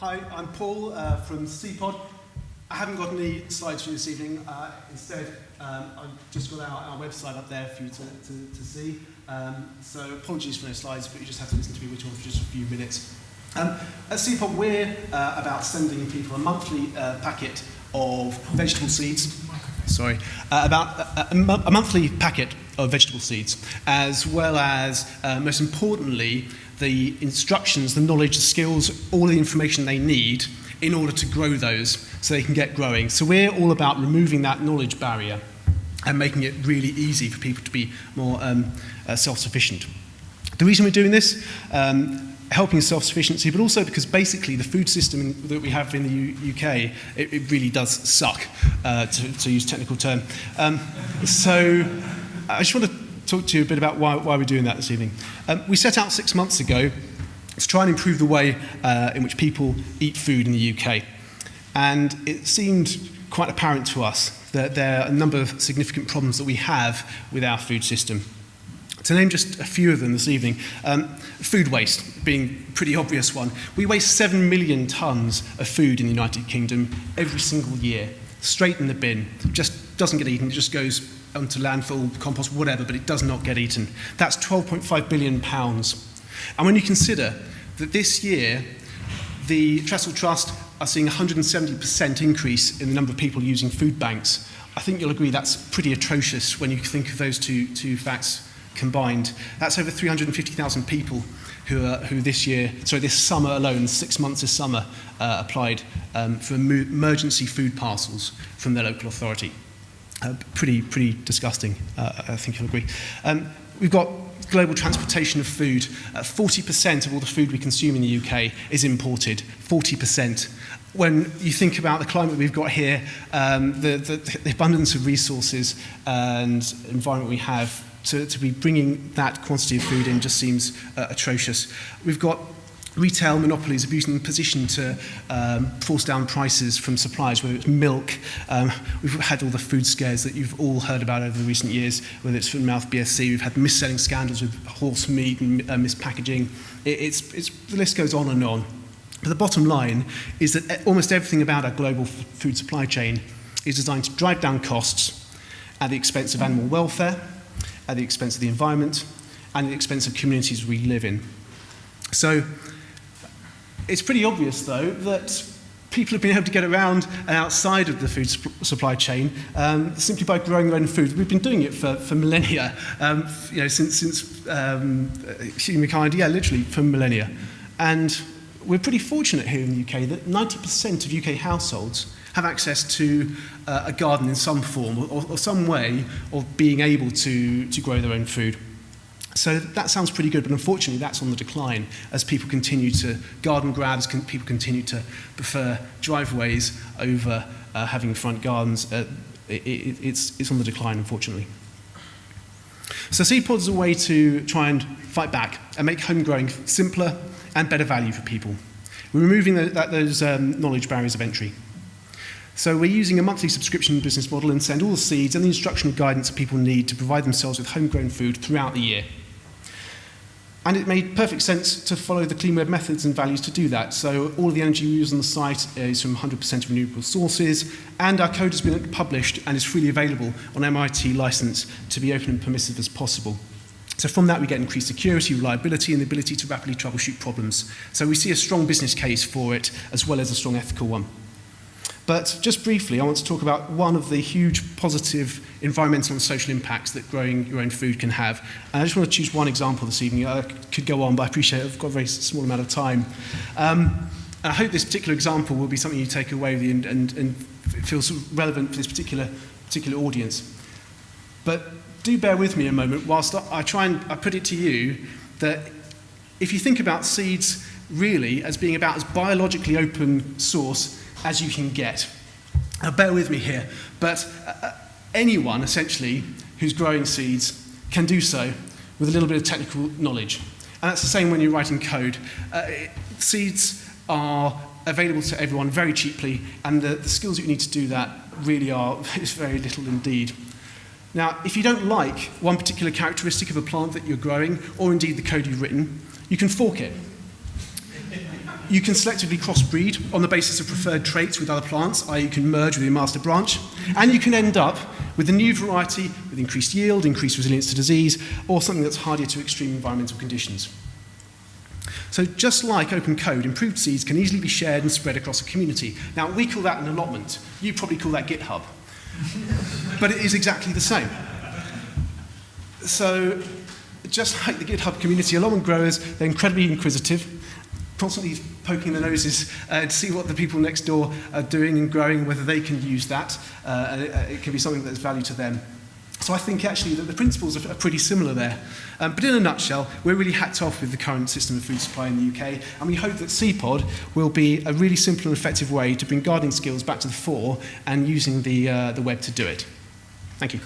Hi, I'm Paul from CPOD. I haven't got any slides for you this evening. Instead, I've just got our website up there for you to see. So apologies for no slides, but you just have to listen to me which one for just a few minutes. At CPOD, we're about sending people a monthly packet of vegetable seeds. Sorry, about a monthly packet of vegetable seeds, as well as, most importantly, the instructions, the knowledge, the skills, all the information they need in order to grow those so they can get growing. So we're all about removing that knowledge barrier and making it really easy for people to be more self-sufficient. The reason we're doing this, helping self-sufficiency, but also because basically the food system that we have in the UK, it really does suck, to use a technical term. So I just want to talk to you a bit about why we're doing that this evening. We set out 6 months ago to try and improve the way in which people eat food in the UK. And it seemed quite apparent to us that there are a number of significant problems that we have with our food system. To name just a few of them this evening, food waste being a pretty obvious one. We waste 7 million tonnes of food in the United Kingdom every single year, straight in the bin. It just doesn't get eaten, it just goes onto landfill, compost, whatever, but it does not get eaten. That's £12.5 billion. And when you consider that this year, the Trestle Trust are seeing a 170% increase in the number of people using food banks, I think you'll agree that's pretty atrocious when you think of those two facts combined. That's over 350,000 people who this summer alone, 6 months this summer, applied for emergency food parcels from their local authority. Pretty disgusting, I think you'll agree. We've got global transportation of food. 40% of all the food we consume in the UK is imported, 40%. When you think about the climate we've got here, the abundance of resources and environment we have, to be bringing that quantity of food in just seems atrocious. We've got retail monopolies abusing the position to force down prices from suppliers, whether it's milk. We've had all the food scares that you've all heard about over the recent years, whether it's from mouth BSC. We've had mis-selling scandals with horse meat and mispackaging. The list goes on and on. But the bottom line is that almost everything about our global food supply chain is designed to drive down costs at the expense of animal welfare, at the expense of the environment, and at the expense of communities we live in. So it's pretty obvious, though, that people have been able to get around and outside of the food supply chain simply by growing their own food. We've been doing it for millennia, since humankind, literally for millennia. And we're pretty fortunate here in the UK that 90% of UK households have access to a garden in some form or some way of being able to grow their own food. So that sounds pretty good, but unfortunately that's on the decline as people continue to garden grabs, people continue to prefer driveways over having front gardens. It's on the decline, unfortunately. So CPOD is a way to try and fight back and make home growing simpler and better value for people. We're removing those knowledge barriers of entry. So we're using a monthly subscription business model and send all the seeds and the instructional guidance that people need to provide themselves with homegrown food throughout the year. And it made perfect sense to follow the Cleanweb methods and values to do that. So all of the energy we use on the site is from 100% renewable sources, and our code has been published and is freely available on MIT license to be open and permissive as possible. So from that we get increased security, reliability, and the ability to rapidly troubleshoot problems. So we see a strong business case for it, as well as a strong ethical one. But just briefly, I want to talk about one of the huge positive environmental and social impacts that growing your own food can have. And I just want to choose one example this evening. I could go on, but I appreciate I've got a very small amount of time. I hope this particular example will be something you take away with you and feels relevant for this particular audience. But do bear with me a moment whilst I put it to you that if you think about seeds really as being about as biologically open source as you can get. Now bear with me here, but anyone essentially who's growing seeds can do so with a little bit of technical knowledge. And that's the same when you're writing code. Seeds are available to everyone very cheaply, and the skills that you need to do that really is very little indeed. Now, if you don't like one particular characteristic of a plant that you're growing, or indeed the code you've written, you can fork it. You can selectively crossbreed on the basis of preferred traits with other plants, i.e. you can merge with your master branch, and you can end up with a new variety with increased yield, increased resilience to disease, or something that's hardier to extreme environmental conditions. So just like open code, improved seeds can easily be shared and spread across a community. Now, we call that an allotment. You probably call that GitHub. But it is exactly the same. So just like the GitHub community, allotment growers, they're incredibly inquisitive, constantly poking their noses to see what the people next door are doing and growing, whether they can use that. It can be something that's value to them. So I think actually that the principles are pretty similar there. But in a nutshell, we're really hacked off with the current system of food supply in the UK, and we hope that CPOD will be a really simple and effective way to bring gardening skills back to the fore and using the web to do it. Thank you.